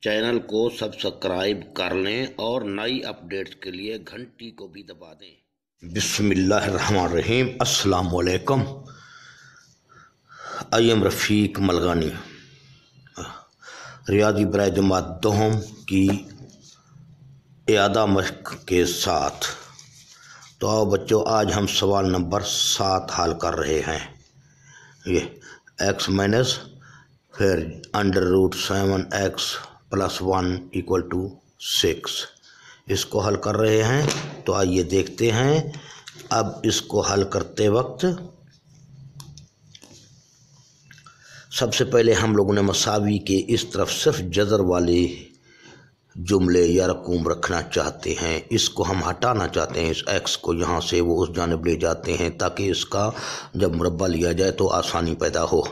Channel को subscribe कर लें और नई अपडेट्स के लिए घंटी को भी दबा दें। बिस्मिल्लाहिर्रहमानिर्रहीम। अस्सलाम वालेकुम। आई एम रफ़ीक मलगानी, रियादी बराए जमात दोहम की इयादा मश्क के साथ। तो आओ बच्चों, आज हम सवाल नंबर 7 हल कर रहे हैं। ये x माइनस फिर √7x + 1 = 6 इसको हल कर रहे हैं। तो आइए देखते हैं। अब इसको हल करते वक्त सबसे पहले हम लोगों ने मसावी के इस तरफ सिर्फ जज़र वाले जुमले या रकूम रखना चाहते हैं। इसको हम हटाना चाहते हैं। इस x को यहाँ से वो उस जानिब ले जाते हैं ताकि इसका जब मुरब्बा लिया जाए तो आसानी पैदा हो।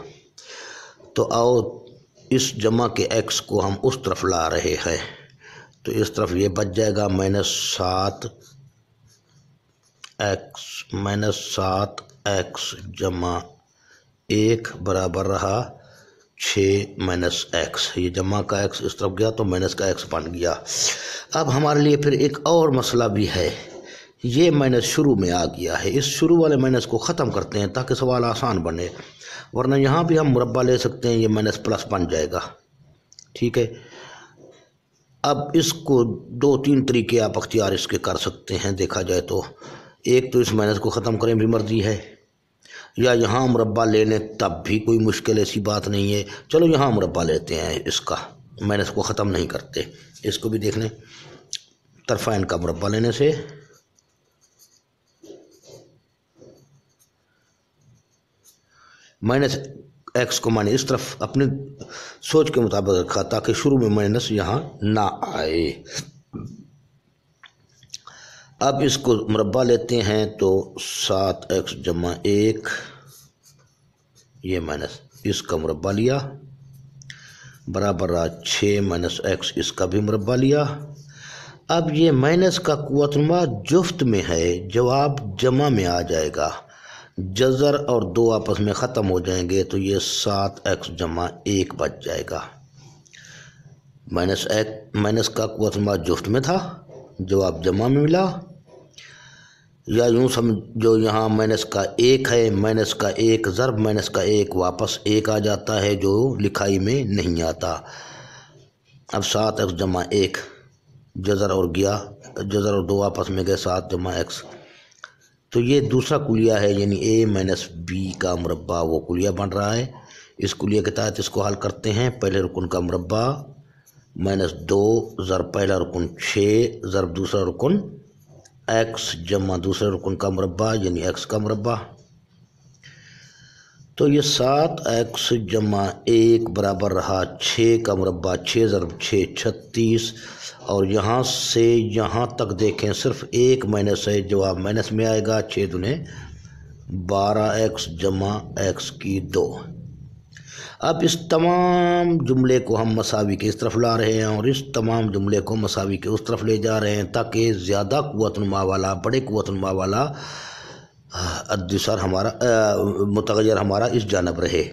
तो आओ इस जमा के x को हम उस तरफ ला रहे हैं। तो इस तरफ ये बच जाएगा -7x जमा 1 बराबर रहा 6 - x। ये जमा का x इस तरफ गया तो माइनस का x बन गया। अब हमारे लिए फिर एक और मसला भी है। ये माइनस शुरू में आ गया है। इस शुरू वाले माइनस को ख़त्म करते हैं ताकि सवाल आसान बने, वरना यहाँ भी हम मुरब्बा ले सकते हैं। ये माइनस प्लस बन जाएगा। ठीक है। अब इसको 2-3 तरीके आप अख्तियार इसके कर सकते हैं। देखा जाए तो एक तो इस माइनस को ख़त्म करें भी मर्जी है, या यहाँ मुरब्बा ले लें तब भी कोई मुश्किल ऐसी बात नहीं है। चलो यहाँ मुरब्बा लेते हैं, इसका माइनस को ख़त्म नहीं करते। इसको भी देख लें। तरफ़ाइन का मुरब्बा लेने से -x को मैंने इस तरफ अपनी सोच के मुताबिक रखा ताकि शुरू में माइनस यहाँ ना आए। अब इसको मुरब्बा लेते हैं तो 7x जमा 1, ये माइनस इसका मुरब्बा लिया बराबर रहा 6 - x, इसका भी मुरब्बा लिया। अब ये माइनस का कुव्वतनुमा जुफ्त में है, जवाब जमा में आ जाएगा। जज़र और 2 आपस में ख़त्म हो जाएंगे तो ये 7x जमा 1 बच जाएगा। माइनस का कुव्वतनुमा जुफ्त में था, जवाब जमा में मिला। या यूँ समझो यहाँ माइनस का 1 है, माइनस का 1 ज़रब माइनस का 1 वापस 1 आ जाता है जो लिखाई में नहीं आता। अब 7x जमा 1 जज़र और गया, जज़र और 2 आपस में गए 7 जमा x। तो ये दूसरा कुलिया है, यानी a - b का मुरब्बा वो कुलिया बन रहा है। इस कुलिया के तहत इसको हल करते हैं। पहले रुकन का मुरब्बा -2 ज़रब पहला रुकन 6 ज़रब दूसरा रुकन x जमा दूसरे रुकन का मुरब्बा यानी x का मुरब्बा। तो ये 7x जमा 1 बराबर रहा 6 का मुरब्बा, 6 ज़रब 6 36। और यहाँ से यहाँ तक देखें सिर्फ एक माइनस है, जवाब माइनस में आएगा। 6 दूने 12x जमा x की 2। अब इस तमाम जुमले को हम मसावी के इस तरफ ला रहे हैं और इस तमाम जुमले को मसावी के उस तरफ ले जा रहे हैं ताकि ज़्यादा कुव्वतनुमा वाला, बड़े कुव्वतनुमा वाला अद्दिसर हमारा मुतग़य्यर हमारा इस जानब रहे।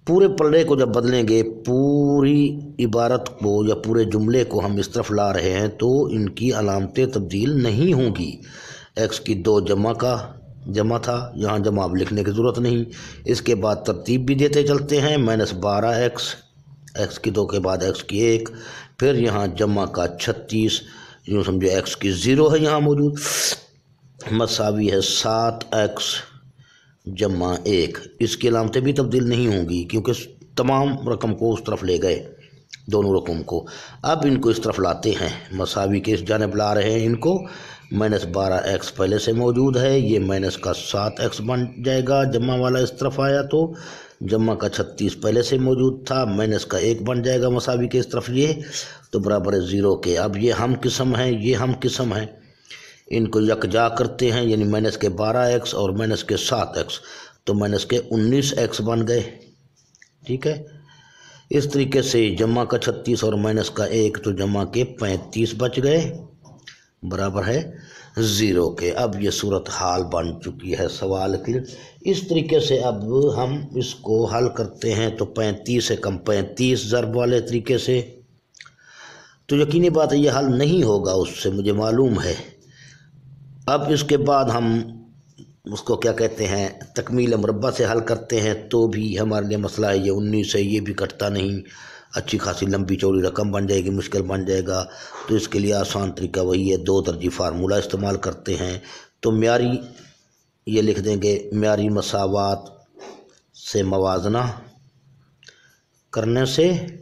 पूरे पलड़े को जब बदलेंगे, पूरी इबारत को या पूरे जुमले को हम इस तरफ ला रहे हैं तो इनकी अलामतें तब्दील नहीं होंगी। x की 2 जमा था, यहाँ जमा अब लिखने की ज़रूरत नहीं। इसके बाद तरतीब भी देते चलते हैं। -12x, x की 2 के बाद x की 1, फिर यहाँ जमा का 36, यूँ समझो x की 0 है यहाँ मौजूद, मसावी है 7x जमा 1। इसकी अलामतें भी तब्दील नहीं होंगी क्योंकि तमाम रकम को उस तरफ ले गए, दोनों रकम को। अब इनको इस तरफ लाते हैं, मसावी के इस जानिब ला रहे हैं इनको। -12x पहले से मौजूद है, ये माइनस का 7x बन जाएगा। जमा वाला इस तरफ आया तो जमा का 36 पहले से मौजूद था, माइनस का 1 बन जाएगा मसावी के इस तरफ ये, तो बराबर है 0 के। अब ये हम किस्म है, ये हम किस्म है, इनको यकजा करते हैं, यानी माइनस के 12x और माइनस के 7x, तो माइनस के 19x बन गए। ठीक है। इस तरीके से जमा का 36 और माइनस का 1, तो जमा के 35 बच गए, बराबर है 0 के। अब ये सूरत हाल बन चुकी है सवाल की। इस तरीके से अब हम इसको हल करते हैं तो 35 से कम 35 ज़रब वाले तरीके से तो यकीनी बात है ये हल नहीं होगा उससे, मुझे मालूम है। अब इसके बाद हम उसको क्या कहते हैं, तकमील मुरब्बा से हल करते हैं, तो भी हमारे लिए मसला है। ये 19 है, ये भी कटता नहीं, अच्छी खासी लंबी चौड़ी रकम बन जाएगी, मुश्किल बन जाएगा। तो इसके लिए आसान तरीका वही है, 2 दर्जी फार्मूला इस्तेमाल करते हैं। तो म्यारी ये लिख देंगे, म्यारी मसावात से मवाजना करने से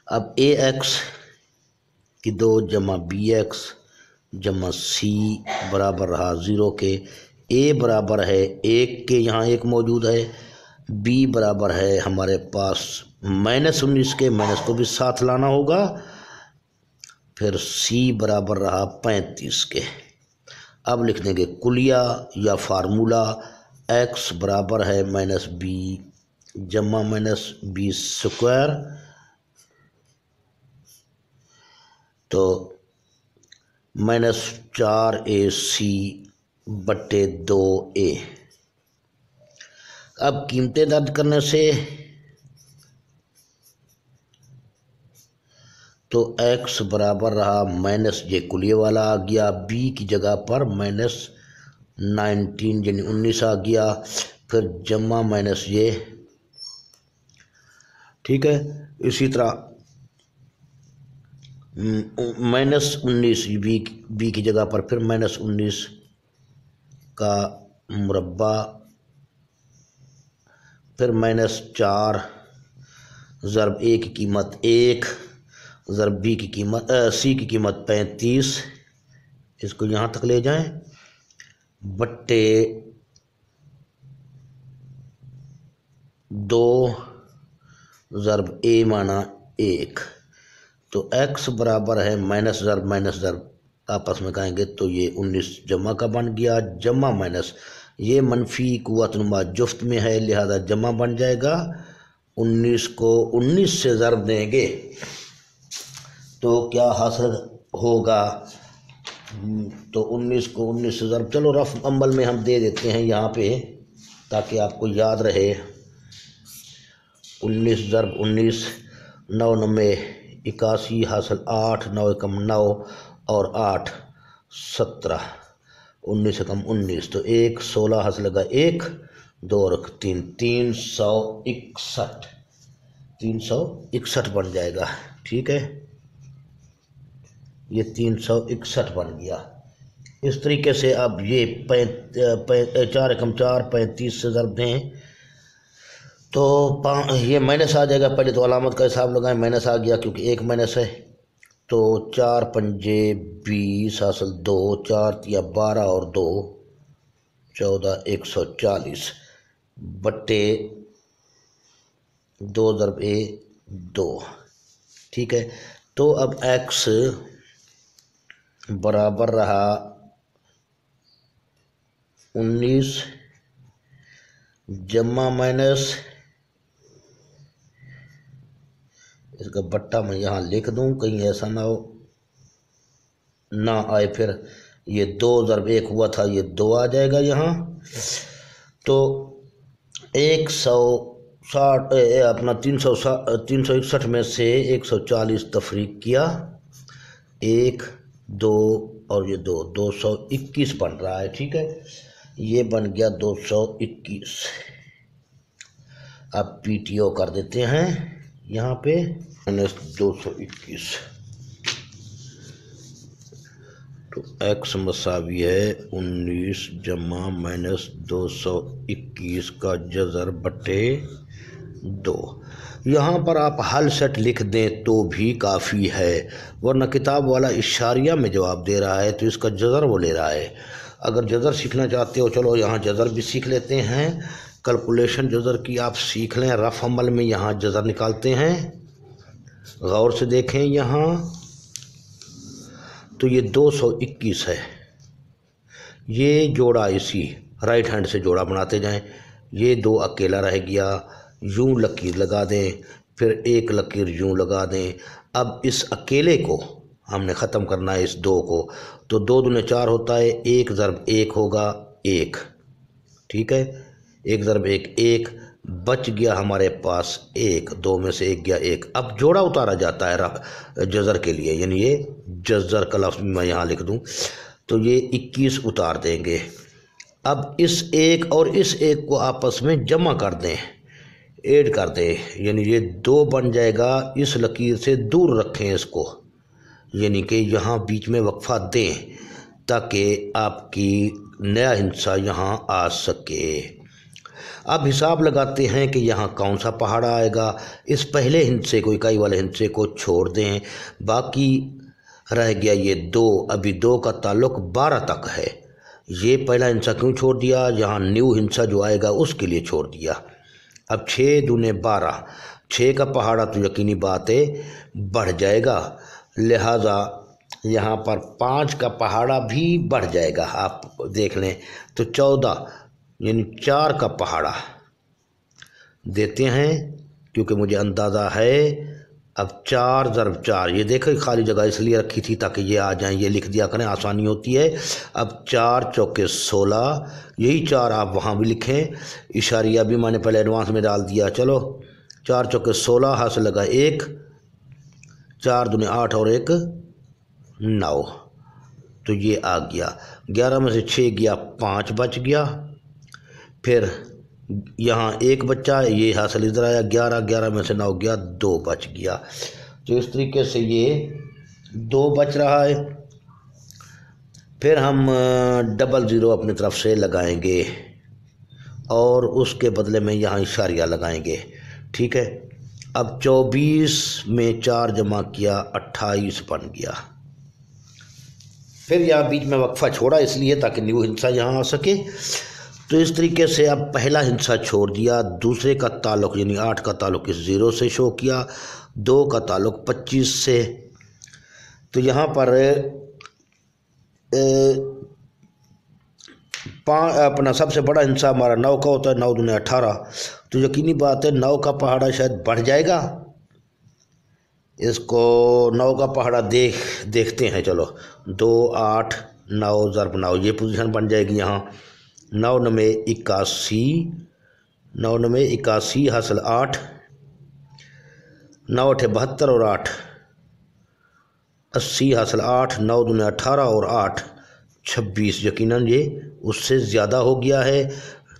अब AX की 2 जमा BX जमा C बराबर रहा 0 के। A बराबर है 1 के, यहाँ 1 मौजूद है। B बराबर है हमारे पास -19 के, माइनस को भी साथ लाना होगा। फिर C बराबर रहा 35 के। अब लिख देंगे कुलिया या फार्मूला, X बराबर है -B जमा -B स्क्वायर, तो -4AC बटे 2A। अब कीमतें दर्ज करने से तो X बराबर रहा माइनस, ये कुलिये वाला आ गया, B की जगह पर -19 यानी 19 आ गया, फिर जमा माइनस ये, ठीक है। इसी तरह -19 बी की जगह पर फिर -19 का मुरब्बा, फिर -4 ज़रब A की कीमत 1 ज़रब B की कीमत C की कीमत 35, इसको यहाँ तक ले जाएं, बट्टे 2 ज़रब A माना 1। तो X बराबर है माइनस ज़रब आपस में कहेंगे तो ये 19 जमा का बन गया, जमा माइनस ये मनफी कुव्वतनुमा जुफ्त में है, लिहाजा जमा बन जाएगा। 19 को 19 से ज़रब देंगे तो क्या हासिल होगा, तो 19 को 19 से ज़रब, चलो रफ अमल में हम दे देते हैं यहाँ पे ताकि आपको याद रहे। 19 ज़रब 19, 9 9 81 हासिल 8, 9 एकम 9 और 8 17, 19 एकम 19, तो 1 16 हासिल लगा 1 2 और 3 361 बन जाएगा, ठीक है। ये 361 बन गया। इस तरीके से अब ये 4 एकम 4 35 से ज़रब दें तो ये माइनस आ जाएगा। पहले तो अलामत का हिसाब लगाएं, माइनस आ गया क्योंकि 1 माइनस है, तो 4 पंजे 20 हासिल 2, 4 या 12 और 2 14 140 बट्टे 2 ज़रब A 2, ठीक है। तो अब X बराबर रहा 19 जमा माइनस, इसका बट्टा मैं यहाँ लिख दूँ कहीं ऐसा ना आए, फिर ये 2 ज़रब 1 हुआ था, ये 2 आ जाएगा यहाँ। तो 160 अपना 361 में से 140 तफरीक किया, 1 2 और ये 2 221 बन रहा है, ठीक है। ये बन गया 221। अब PTO कर देते हैं यहाँ पे -221, तो X मसावी है 19 जमा -221 का जज़र बटे 2। यहाँ पर आप हल सेट लिख दें तो भी काफ़ी है, वरना किताब वाला इशारिया में जवाब दे रहा है तो इसका जज़र वो ले रहा है। अगर जज़र सीखना चाहते हो चलो यहाँ जज़र भी सीख लेते हैं, कैलकुलेशन जज़र की आप सीख लें। रफ अमल में यहाँ जज़र निकालते हैं, गौर से देखें यहाँ, तो ये 221 है, ये जोड़ा इसी राइट हैंड से जोड़ा बनाते जाएं, ये 2 अकेला रह गया, यूं लकीर लगा दें, फिर एक लकीर यूं लगा दें। अब इस अकेले को हमने ख़त्म करना है, इस 2 को, तो 2 दूने 4 होता है, 1 ज़रब 1 होगा 1, ठीक है, 1 ज़रब 1 1, बच गया हमारे पास एक, दो में से एक गया एक। अब जोड़ा उतारा जाता है जज़र के लिए, यानी ये जज़र का लफ्ज़ मैं यहाँ लिख दूँ तो ये 21 उतार देंगे। अब इस एक और इस एक को आपस में जमा कर दें, ऐड कर दें, यानी ये 2 बन जाएगा। इस लकीर से दूर रखें इसको, यानी कि यहाँ बीच में वक्फा दें ताकि आपकी नया हिस्सा यहाँ आ सके। अब हिसाब लगाते हैं कि यहाँ कौन सा पहाड़ा आएगा। इस पहले हिस्से को, इकाई वाले हिस्से को छोड़ दें, बाकी रह गया ये 2। अभी 2 का ताल्लुक 12 तक है। ये पहला हिस्सा क्यों छोड़ दिया, यहाँ न्यू हिस्सा जो आएगा उसके लिए छोड़ दिया। अब 6 दूने 12, 6 का पहाड़ा तो यकीनी बात है बढ़ जाएगा, लिहाजा यहाँ पर 5 का पहाड़ा भी बढ़ जाएगा। आप देख लें तो 14 यानी 4 का पहाड़ा देते हैं, क्योंकि मुझे अंदाज़ा है। अब 4 ज़रब 4, ये देखो खाली जगह इसलिए रखी थी ताकि ये आ जाएं, ये लिख दिया करें, आसानी होती है। अब 4 चौके 16, यही 4 आप वहाँ भी लिखें, इशारिया भी मैंने पहले एडवांस में डाल दिया। चलो 4 चौके 16, हाथ से लगा 1, 4 दूने 8 और 1 9, तो ये आ गया। 11 में से 6 गया, 5 बच गया। फिर यहाँ 1 बच्चा, ये हासिल इधर आया, 11 में से 9 गया, 2 बच गया। तो इस तरीके से ये 2 बच रहा है। फिर हम डबल ज़ीरो अपनी तरफ से लगाएंगे और उसके बदले में यहाँ इशारिया लगाएंगे, ठीक है। अब 24 में 4 जमा किया, 28 बन गया। फिर यहाँ बीच में वक्फा छोड़ा इसलिए ताकि न्यू हिस्सा यहाँ आ सके। तो इस तरीके से अब पहला हिस्सा छोड़ दिया, दूसरे का ताल्लुक यानी 8 का ताल्लुक इस 0 से शो किया, 2 का ताल्लुक 25 से। तो यहाँ पर अपना सबसे बड़ा हिस्सा हमारा 9 का होता है, 9 दूने 18, तो यकीनी बात है 9 का पहाड़ा शायद बढ़ जाएगा। इसको 9 का पहाड़ा देखते हैं। चलो 2 8 9 ज़रब 9, ये पोजीशन बन जाएगी यहाँ। 9 9 81, 9 9 81 हासिल 8, 9 8 72 और 8 80 हासिल 8, 9 दूने 18 और 8 26, यकीनन ये उससे ज़्यादा हो गया है।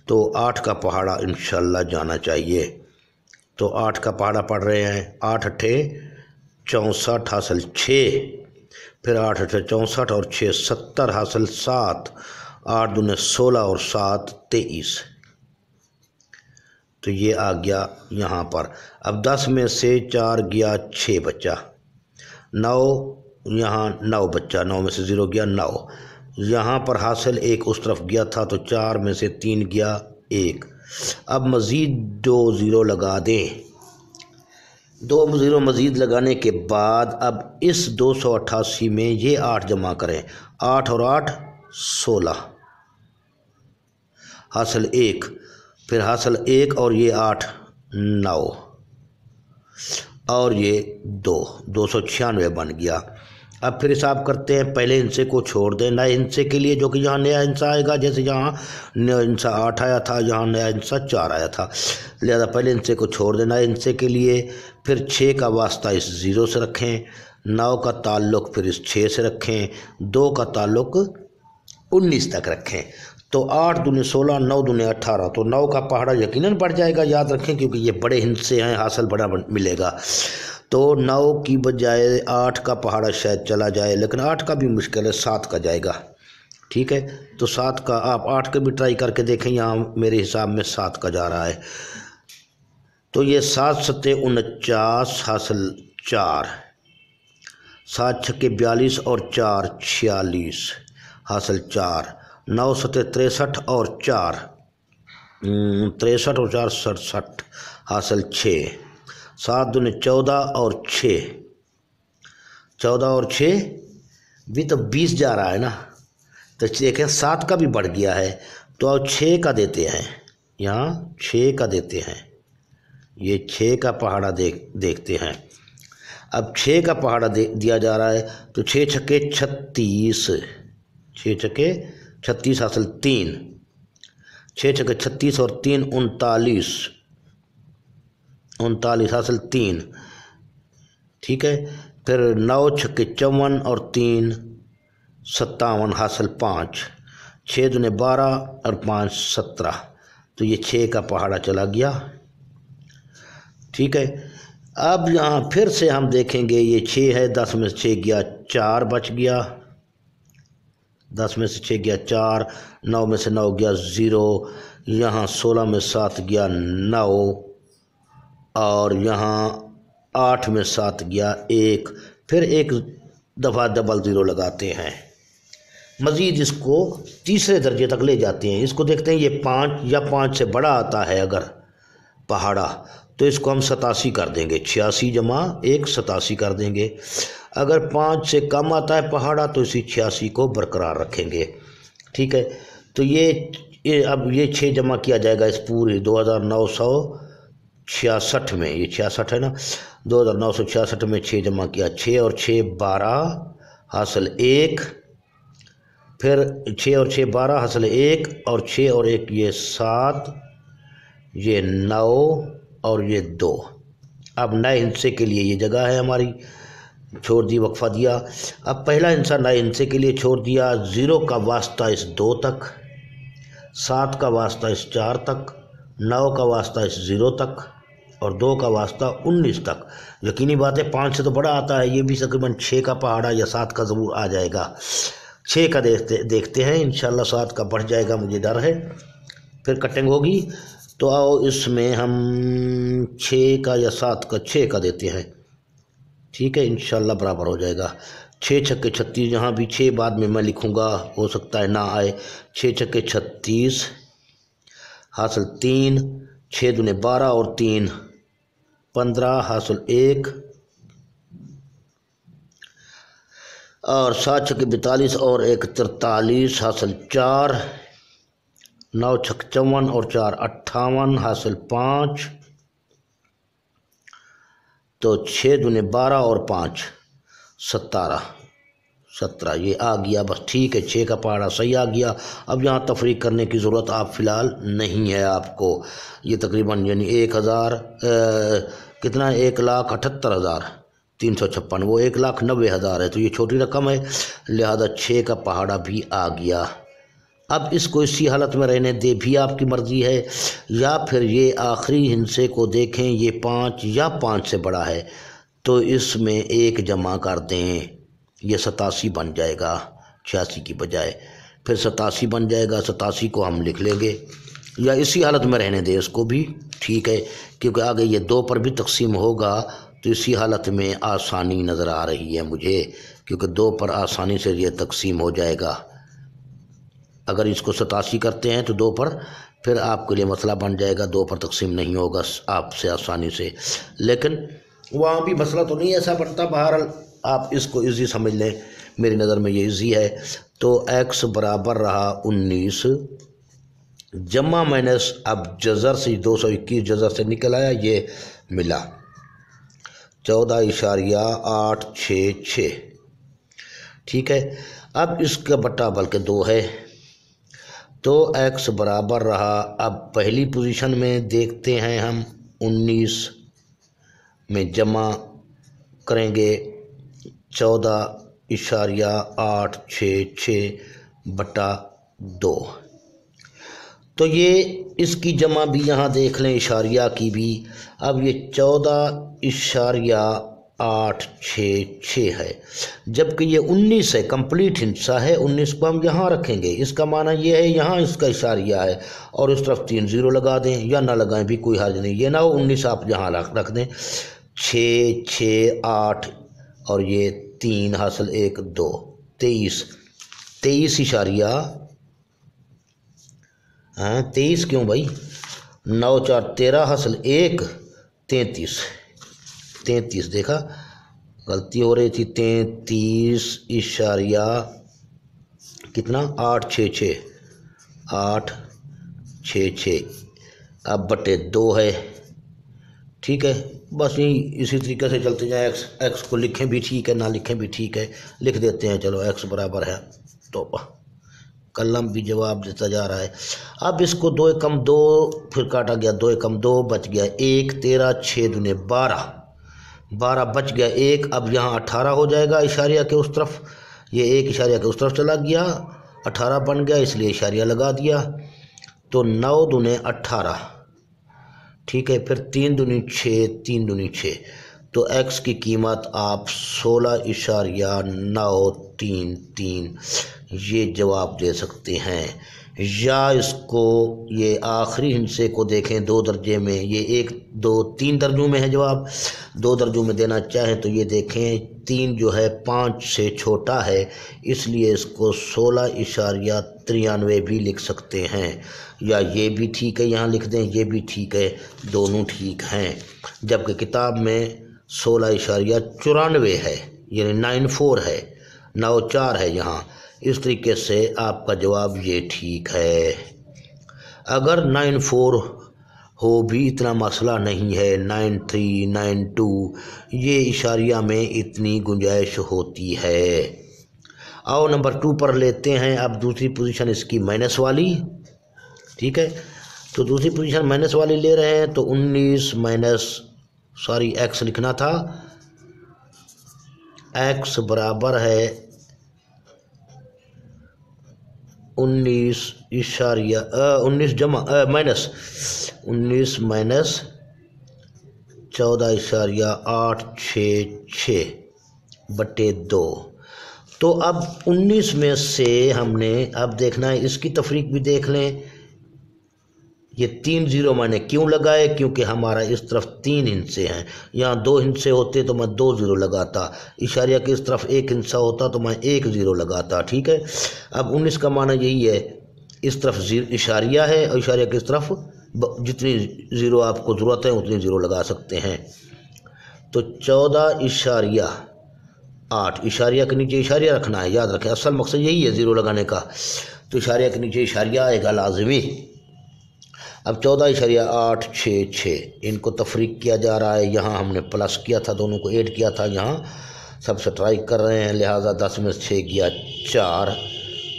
तो 8 का पहाड़ा इंशाल्लाह जाना चाहिए। तो 8 का पहाड़ा पढ़ रहे हैं, 8 8 64 हासिल 6, फिर 8 8 64 और 6 70 हासिल 7, 8 दूने 16 और 7 23, तो ये आ गया यहाँ पर। अब 10 में से 4 गया, 6 बच्चा, 9 यहाँ 9 बच्चा, 9 में से 0 गया 9, यहाँ पर हासिल 1 उस तरफ गया था, तो 4 में से 3 गया 1। अब मज़ीद 2 ज़ीरो लगा दें, 2 ज़ीरो मज़ीद लगाने के बाद अब इस 288 में ये 8 जमा करें, 8 और 8 16 हासिल 1, फिर हासिल 1 और ये 8 9 और ये 296 बन गया। अब फिर हिसाब करते हैं, पहले हिस्से को छोड़ दें नए हिस्से के लिए, जो कि यहाँ नया हिस्सा आएगा। जैसे यहाँ नया हिस्सा 8 आया था, यहाँ नया हिस्सा 4 आया था, लिहाजा पहले हिस्से को छोड़ दें नए हिस्से के लिए। फिर 6 का वास्ता इस 0 से रखें, 9 का ताल्लुक़ फिर इस 6 से रखें, 2 का ताल्लुक़ 19 तक रखें। तो 8 दूने 16, 9 दूने 18, तो 9 का पहाड़ा यकीनन बढ़ जाएगा, याद रखें, क्योंकि ये बड़े हिस्से हैं, हासिल बड़ा मिलेगा। तो 9 की बजाय 8 का पहाड़ा शायद चला जाए, लेकिन 8 का भी मुश्किल है, 7 का जाएगा, ठीक है। तो 7 का आप 8 के भी ट्राई करके देखें, यहाँ मेरे हिसाब में 7 का जा रहा है। तो ये 7 सत्ते 49 हासिल 4, 7 छक्के 42 और 4 46 हासिल 4, 9 सत्ते 63 और 4 63 और 4 67 हासिल 6, 7 दूने 14 और 6 14 और 6 भी तो 20 जा रहा है ना। तो देखें 7 का भी बढ़ गया है, तो अब 6 का देते हैं, यहाँ 6 का देते हैं, ये 6 का पहाड़ा देखते हैं। अब 6 का पहाड़ा दिया जा रहा है, तो 6 छक्के 36, 6 छक्के 36 हासिल 3, 6 छक्के 36 और 3 39, 39 हासिल 3, ठीक है। फिर 9 छक्के 54 और 3 57 हासिल 5, 6 दूने 12 और 5 17, तो ये 6 का पहाड़ा चला गया, ठीक है। अब यहाँ फिर से हम देखेंगे, ये 6 है, 10 में से 6 गया 4 बच गया, 10 में से 6 गया 4, 9 में से 9 गया 0, यहाँ 16 में 7 गया 9, और यहाँ 8 में 7 गया 1, फिर एक दफ़ा डबल ज़ीरो लगाते हैं। मज़ीद इसको तीसरे दर्जे तक ले जाते हैं। इसको देखते हैं, ये 5 या 5 से बड़ा आता है अगर पहाड़ा, तो इसको हम 87 कर देंगे, 86 जमा 1 87 कर देंगे। अगर 5 से कम आता है पहाड़ा तो इसी 86 को बरकरार रखेंगे, ठीक है। तो ये अब ये 6 जमा किया जाएगा इस पूरे 2966 में, ये 66 है ना, 2966 में 6 जमा किया, 6 और 6 12 हासिल 1, फिर 6 और 6 12 हासिल 1, और 6 और 1 ये 7, ये 9 और ये 2। अब नए हिस्से के लिए ये जगह है हमारी, छोड़ दी, वक्फा दिया। अब पहला हिस्सा नए हिस्से के लिए छोड़ दिया, 0 का वास्ता इस 2 तक, 7 का वास्ता इस 4 तक, 9 का वास्ता इस 0 तक, और 2 का वास्ता 19 तक। यकीनी बात है 5 से तो बड़ा आता है, ये भी तकरीबन 6 का पहाड़ा या 7 का ज़रूर आ जाएगा। 6 का देखते हैं, इंशाल्लाह 7 का बढ़ जाएगा, मुझे डर है। फिर कटिंग होगी, तो आओ इसमें हम 6 का या 7 का 6 का देते हैं, ठीक है, इंशाल्लाह बराबर हो जाएगा। 6 छक्के 36, यहाँ भी 6 बाद में मैं लिखूँगा, हो सकता है ना आए। 6 छक्के 36 हासिल 3, 6 दूने 12 और 3 15 हासिल 1, और 7 छक्के 42 और 1 43 हासिल 4, 9 छक्के 54 और 4 58 हासिल 5, तो 6 दूने 12 और 5 17, ये आ गया, बस ठीक है, 6 का पहाड़ा सही आ गया। अब यहाँ तफरीक करने की ज़रूरत आप फ़िलहाल नहीं है आपको। ये तकरीबन यानी 1000 कितना, 1,78,356, वो 1,90,000 है, तो ये छोटी रकम है, लिहाजा 6 का पहाड़ा भी आ गया। अब इसको इसी हालत में रहने दे, भी आपकी मर्ज़ी है, या फिर ये आखिरी हिस्से को देखें, ये 5 या 5 से बड़ा है तो इसमें 1 जमा कर दें, ये 87 बन जाएगा 86 की बजाय, फिर 87 बन जाएगा, 87 को हम लिख लेंगे, या इसी हालत में रहने दें इसको भी, ठीक है, क्योंकि आगे ये 2 पर भी तकसीम होगा, तो इसी हालत में आसानी नज़र आ रही है मुझे, क्योंकि 2 पर आसानी से ये तकसीम हो जाएगा। अगर इसको 87 करते हैं तो 2 पर फिर आपके लिए मसला बन जाएगा, 2 पर तकसीम नहीं होगा आपसे आसानी से, लेकिन वहाँ भी मसला तो नहीं ऐसा बनता। बहरहाल आप इसको इजी समझ लें, मेरी नज़र में ये इजी है। तो x बराबर रहा 19 जमा माइनस, अब जज़र से 221 जज़र से निकल आया, ये मिला 14.866, ठीक है। अब इसका बट्टा बल्कि 2 है, तो x बराबर रहा, अब पहली पोजीशन में देखते हैं हम, 19 में जमा करेंगे 14.866/2, तो ये इसकी जमा भी यहाँ देख लें, इशारिया की भी। अब ये 14.866 है, जबकि ये 19 है, कंप्लीट हिस्सा है, 19 को हम यहाँ रखेंगे, इसका माना ये है यहाँ इसका इशारिया है, और उस तरफ 3 0 लगा दें, या ना लगाएं भी कोई हर्ज नहीं, ये ना हो 19 आप यहाँ रख दें, 6 6 8 और ये 3 हासिल 1 2 23 इशारिया, हाँ 23 क्यों भाई, 9 4 13 हासिल 1 33, देखा गलती हो रही थी, 33 इशारिया कितना, 866 अब बटे 2 है, ठीक है। बस यही इसी तरीके से चलते जाए, एक्स को लिखें भी ठीक है, ना लिखें भी ठीक है, लिख देते हैं, चलो x बराबर है, तो कलम भी जवाब देता जा रहा है। अब इसको 2 एकम 2 फिर काटा गया, 2 एकम 2 बच गया 1, 13 6 दूने 12, 12 बच गया 1। अब यहाँ 18 हो जाएगा इशारिया के उस तरफ, ये 1 इशारिया के उस तरफ चला गया, 18 बन गया, इसलिए इशारिया लगा दिया। तो 9 दूने 18, ठीक है। फिर 3 दूनी 6, 3 दूनी 6, तो x की कीमत आप 16.933 ये जवाब दे सकते हैं। या इसको ये आखिरी हिस्से को देखें 2 दर्जे में, ये 1 2 3 दर्जों में है जवाब। 2 दर्जों में देना चाहें तो ये देखें 3 जो है 5 से छोटा है, इसलिए इसको 16.93 भी लिख सकते हैं। या ये भी ठीक है, यहाँ लिख दें, ये भी ठीक है, दोनों ठीक हैं। जबकि किताब में 16.94 है, यानी 94 है, 94 है यहाँ। इस तरीके से आपका जवाब ये ठीक है। अगर 94 हो भी इतना मसला नहीं है, 93 92 ये इशारिया में इतनी गुंजाइश होती है। आओ नंबर 2 पर लेते हैं। अब दूसरी पोजीशन इसकी माइनस वाली, ठीक है। तो दूसरी पोजीशन माइनस वाली ले रहे हैं, तो 19 माइनस x लिखना था, x बराबर है 19 जमा माइनस 19 माइनस 14.866 बटे 2। तो अब 19 में से हमने अब देखना है, इसकी तफरीक भी देख लें। ये 3 0 मैंने क्यों लगाए, क्योंकि हमारा इस तरफ 3 हिस्से हैं। यहाँ 2 हिस्से होते तो मैं 2 0 लगाता, इशारिया की इस तरफ 1 हिस्सा होता तो मैं 1 0 लगाता, ठीक है। अब 19 का माना यही है, इस तरफ इशारिया है और इशारिया की इस तरफ जितनी 0 आपको ज़रूरत है उतनी 0 लगा सकते हैं। तो 14.8 इशारिया के नीचे इशारिया रखना है, याद रखें, असल मकसद यही है 0 लगाने का। तो इशारिया के नीचे इशारिया आएगा लाजमी। अब 14.866 इनको तफरीक किया जा रहा है। यहाँ हमने प्लस किया था, दोनों को ऐड किया था, यहाँ सब सब्ट्रैक्ट कर रहे हैं, लिहाजा 10 में से 6 गया 4,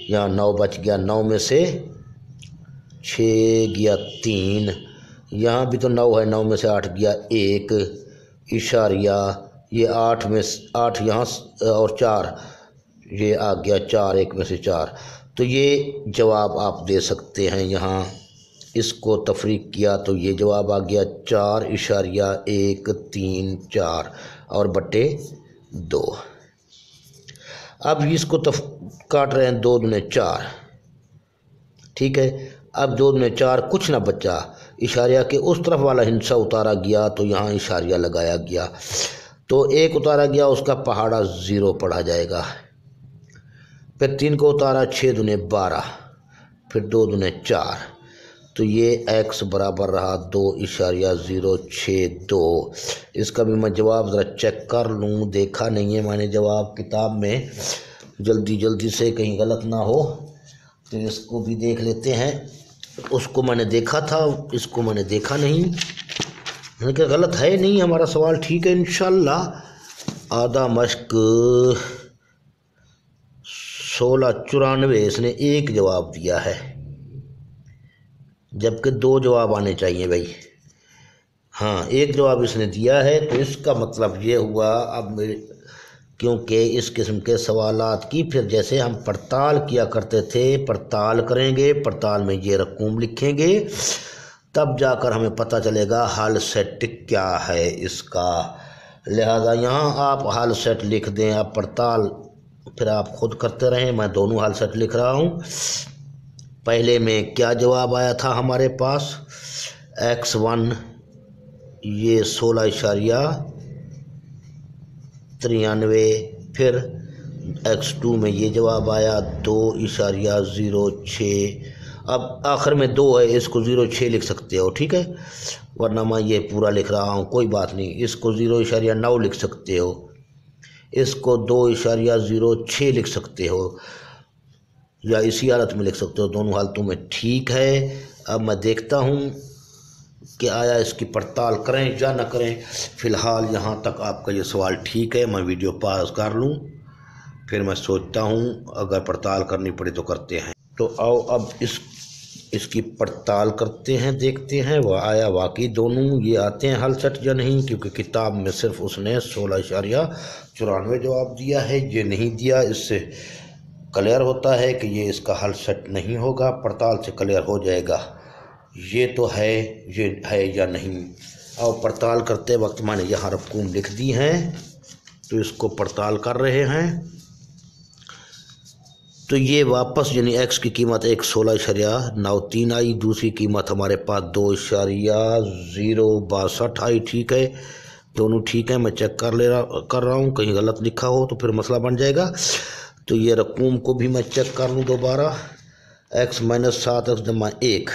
यहाँ 9 बच गया, 9 में से 6 गया 3, यहाँ भी तो 9 है, 9 में से 8 गया 1 इशारिया, ये 8 में 8 यहाँ और 4 ये आ गया 4, 1 में से 4। तो ये जवाब आप दे सकते हैं। यहाँ इसको तफरीक किया तो ये जवाब आ गया 4.134 और बटे 2। अब इसको काट रहे हैं, 2 दूने 4, ठीक है। अब 2 दूने 4 कुछ ना बचा, इशारिया के उस तरफ वाला हिस्सा उतारा गया तो यहाँ इशारिया लगाया गया, तो 1 उतारा गया, उसका पहाड़ा 0 पढ़ा जाएगा। फिर 3 को उतारा, 6 दूने 12, फिर 2 दूने 4, तो ये x बराबर रहा 2.062। इसका भी मैं जवाब ज़रा चेक कर लूँ, देखा नहीं है मैंने जवाब किताब में, जल्दी से कहीं गलत ना हो, तो इसको भी देख लेते हैं। उसको मैंने देखा था, इसको मैंने देखा नहीं, मैंने कहा गलत है नहीं, हमारा सवाल ठीक है इंशाल्लाह। आधा मश्क 1694 इसने 1 जवाब दिया है, जबकि 2 जवाब आने चाहिए भाई। हाँ, 1 जवाब इसने दिया है, तो इसका मतलब ये हुआ। अब क्योंकि इस किस्म के सवालात की फिर जैसे हम पड़ताल किया करते थे, पड़ताल करेंगे, पड़ताल में ये रकूम लिखेंगे, तब जाकर हमें पता चलेगा हल सेट क्या है इसका। लिहाजा यहाँ आप हल सेट लिख दें, आप पड़ताल फिर आप खुद करते रहें, मैं दोनों हल सेट लिख रहा हूँ। पहले में क्या जवाब आया था हमारे पास, x1 ये 16.93, फिर x2 में ये जवाब आया 2.06। अब आखिर में 2 है, इसको 0.6 लिख सकते हो, ठीक है, वरना मैं ये पूरा लिख रहा हूँ, कोई बात नहीं। इसको 0.9 लिख सकते हो, इसको 2.06 लिख सकते हो, या इसी हालत में लिख सकते हो, दोनों हालतों में ठीक है। अब मैं देखता हूँ कि आया इसकी पड़ताल करें या ना करें। फ़िलहाल यहाँ तक आपका ये सवाल ठीक है, मैं वीडियो पॉज कर लूँ, फिर मैं सोचता हूँ अगर पड़ताल करनी पड़े तो करते हैं। तो आओ अब इसकी पड़ताल करते हैं, देखते हैं वह आया वाकई दोनों ये आते हैं हल सेट या नहीं, क्योंकि किताब में सिर्फ उसने 16.94 जवाब दिया है, ये नहीं दिया। इससे क्लियर होता है कि ये इसका हल सेट नहीं होगा, पड़ताल से क्लियर हो जाएगा ये तो है, ये है या नहीं। और पड़ताल करते वक्त मैंने यहाँ रकूम लिख दी हैं, तो इसको पड़ताल कर रहे हैं। तो ये वापस यानी एक्स की कीमत 16.93 आई, दूसरी कीमत हमारे पास 2.062 आई। ठीक है, दोनों ठीक है। मैं चेक कर रहा हूँ, कहीं गलत लिखा हो तो फिर मसला बन जाएगा। तो ये रकूम को भी मैं चेक कर लूँ दोबारा। x - 7x = 1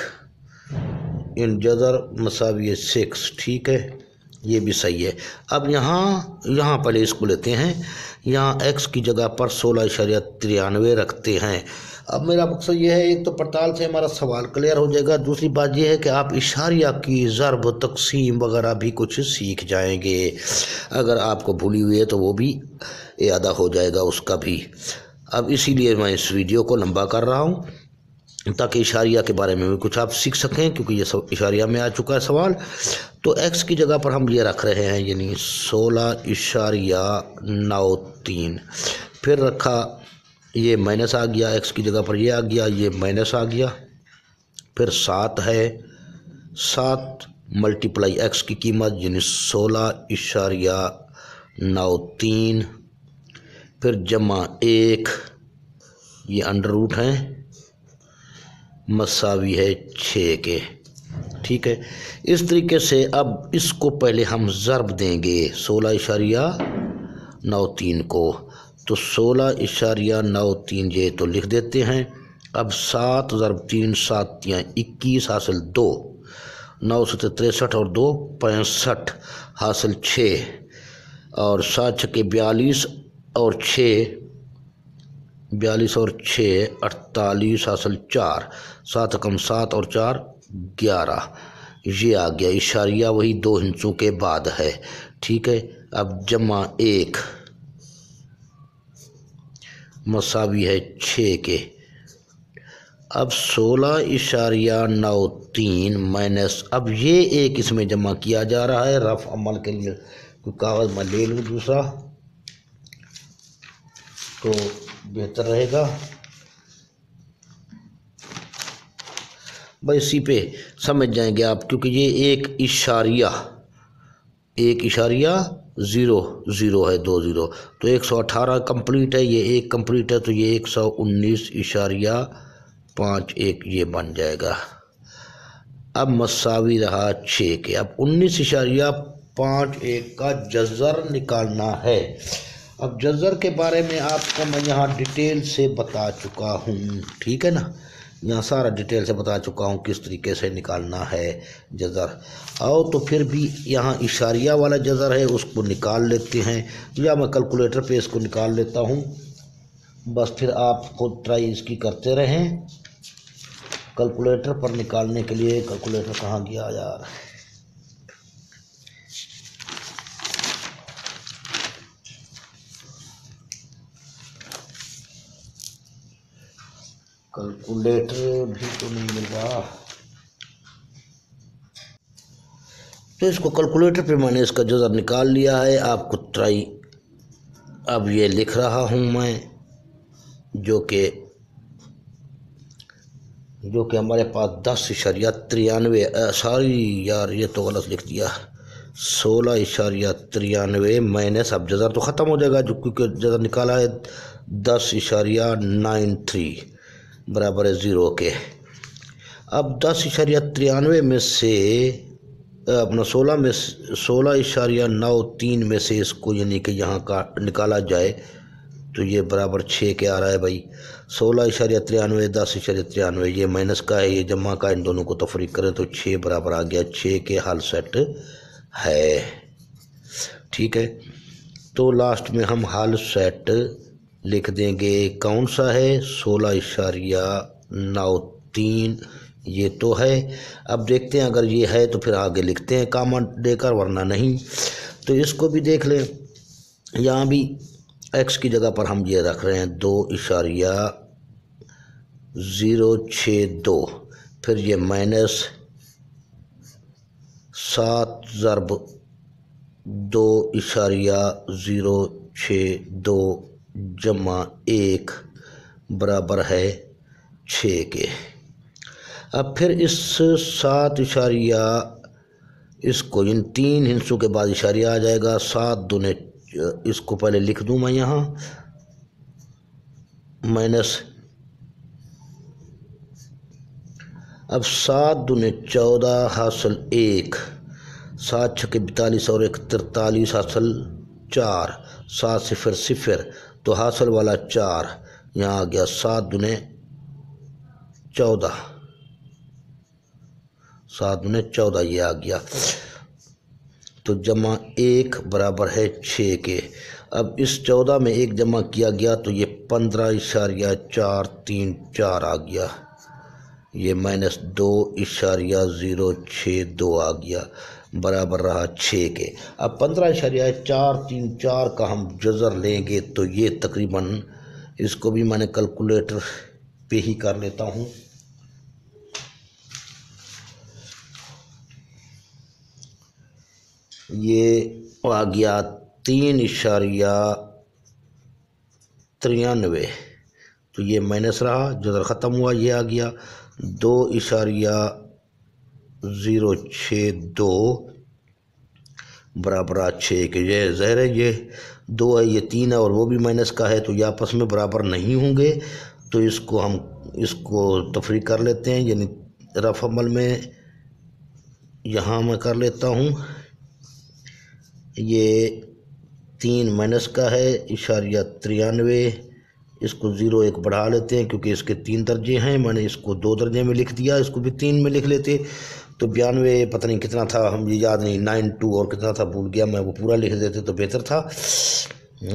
इन जज़र मसावी 6। ठीक है, ये भी सही है। अब यहाँ पहले इसको लेते हैं, यहाँ x की जगह पर 16.93 रखते हैं। अब मेरा मकसद ये है, एक तो पड़ताल से हमारा सवाल क्लियर हो जाएगा, दूसरी बात ये है कि आप इशारिया की ज़रब तकसीम वगैरह भी कुछ सीख जाएंगे। अगर आपको भूली हुई है तो वो भी याद हो जाएगा उसका भी। अब इसीलिए मैं इस वीडियो को लंबा कर रहा हूँ ताकि इशारिया के बारे में भी कुछ आप सीख सकें, क्योंकि ये सब इशारिया में आ चुका है सवाल। तो x की जगह पर हम ये रख रहे हैं यानी 16.93, फिर रखा ये माइनस आ गया, x की जगह पर ये आ गया, ये माइनस आ गया, फिर 7 है, 7 × x की कीमत यानी 16.93, फिर जमा 1, ये अंडर रूट हैं, मसावी है 6 के। ठीक है, इस तरीके से अब इसको पहले हम ज़रब देंगे 16.93 को। तो 16.93 ये तो लिख देते हैं। अब 7 × 3 7 × 21 हासिल 2, 9 × 63 और 2 65 हासिल 6, और 7 × 42 और 6 48 हासिल 4, 7 × 7 और 4 11, ये आ गया। इशारिया वही 2 हिंसों के बाद है। ठीक है, अब जमा 1 मसावी है 6 के। अब 16.93 माइनस, अब ये एक इसमें जमा किया जा रहा है रफ अमल के लिए। कोई कागज़ मैं ले लूँ दूसरा तो बेहतर रहेगा। भाई इसी पे समझ जाएंगे आप, क्योंकि ये एक इशारिया 0 है, 2 0, तो 118 कंप्लीट है, ये 1 कंप्लीट है, तो ये 119.51 ये बन जाएगा। अब मसावी रहा 6 के। अब 19.51 का जज़र निकालना है। अब जज़र के बारे में आपको मैं यहाँ डिटेल से बता चुका हूँ, ठीक है ना, यहाँ सारा डिटेल से बता चुका हूँ किस तरीके से निकालना है जज़र। आओ तो फिर भी यहाँ इशारिया वाला जज़र है उसको निकाल लेते हैं, या मैं कैलकुलेटर पे इसको निकाल लेता हूँ। बस फिर आप खुद ट्राई इसकी करते रहें। कैलकुलेटर पर निकालने के लिए, कैलकुलेटर कहाँ गया यार, कैलकुलेटर भी तो नहीं मिल रहा। तो इसको कैलकुलेटर पे मैंने इसका जज़र निकाल लिया है, आपको ट्राई अब ये लिख रहा हूँ मैं, जो कि हमारे पास 10.93, सॉरी यार ये तो गलत लिख दिया, 16.93 माइनस, अब जज़र तो ख़त्म हो जाएगा जो, क्योंकि जज़र निकाला है 10.93 बराबर है 0 के। अब 10.93 में से अपना 16.93 में से इसको यानी कि यहाँ का निकाला जाए तो ये बराबर 6 के आ रहा है भाई। 16.93 10.93 ये माइनस का है, ये जमा का, इन दोनों को तफरीक करें तो 6 बराबर आ गया। 6 के हल सेट है, ठीक है। तो लास्ट में हम हल सेट लिख देंगे, कौन सा है, 16.93 ये तो है। अब देखते हैं अगर ये है तो फिर आगे लिखते हैं कामा देकर, वरना नहीं। तो इसको भी देख लें, यहाँ भी x की जगह पर हम ये रख रहे हैं 2.1 062, फिर ये माइनस 7 ज़रब 2.062 जमा 1 बराबर है 6 के। अब फिर इस 7 इशारिया इसको इन 3 हिस्सों के बाद इशारिया आ जाएगा। 7 दूने, इसको पहले लिख दूँ मैं यहाँ, माइनस, अब 7 दूने 14 हासिल 1, 7 छक्के 42 और 1 43 हासिल 4, 7 सिफर सिफर तो हासिल वाला 4 यहाँ आ गया। 7 दूने 14, 7 दूने 14 ये आ गया, तो जमा 1 बराबर है 6 के। अब इस 14 में 1 जमा किया गया तो ये 15.434 आ गया, ये माइनस 2.062 आ गया, बराबर रहा 6 के। अब 15.434 का हम जज़र लेंगे तो ये तकरीबन, इसको भी मैंने कैलकुलेटर पे ही कर लेता हूँ। ये आ गया 3.93, तो ये माइनस रहा, जज़र ख़त्म हुआ, ये आ गया 2.062 बराबर 6 के। ये ज़ाहिर है ये 2 है, ये 3 है और वो भी माइनस का है, तो ये आपस में बराबर नहीं होंगे, तो इसको हम तफरीक कर लेते हैं, यानी रफ अमल में यहाँ मैं कर लेता हूँ। ये 3 माइनस का है, इशारिया 93, इसको 0 1 बढ़ा लेते हैं क्योंकि इसके 3 दर्जे हैं, मैंने इसको 2 दर्जे में लिख दिया, इसको भी 3 में लिख लेते तो 92 पता नहीं कितना था, हम ये याद नहीं, 92 और कितना था भूल गया मैं, वो पूरा लिख देते तो बेहतर था।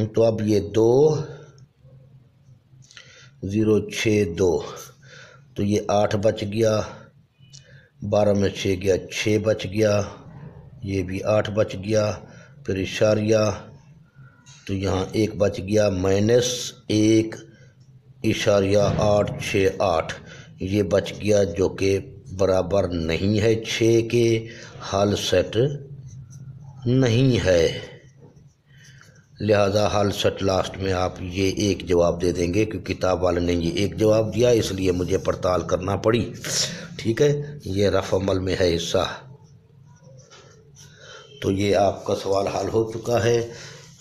तो अब ये 2.062 तो ये 8 बच गया, 12 में 6 गया, 6 बच गया, ये भी 8 बच गया, फिर इशारिया तो यहाँ 1 बच गया, माइनस 1.868 ये बच गया, जो कि बराबर नहीं है 6 के, हल सेट नहीं है, लिहाजा हल सेट लास्ट में आप ये 1 जवाब दे देंगे, क्योंकि किताब वाले ने ये 1 जवाब दिया इसलिए मुझे पड़ताल करना पड़ी। ठीक है, ये रफ अमल में है हिस्सा। तो ये आपका सवाल हल हो चुका है।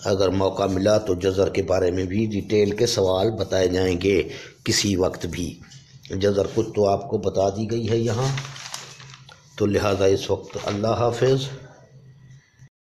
अगर मौका मिला तो जज़र के बारे में भी डिटेल के सवाल बताए जाएंगे किसी वक्त भी। जज़र कुछ तो आपको बता दी गई है यहाँ, तो लिहाजा इस वक्त अल्लाह हाफ़िज़।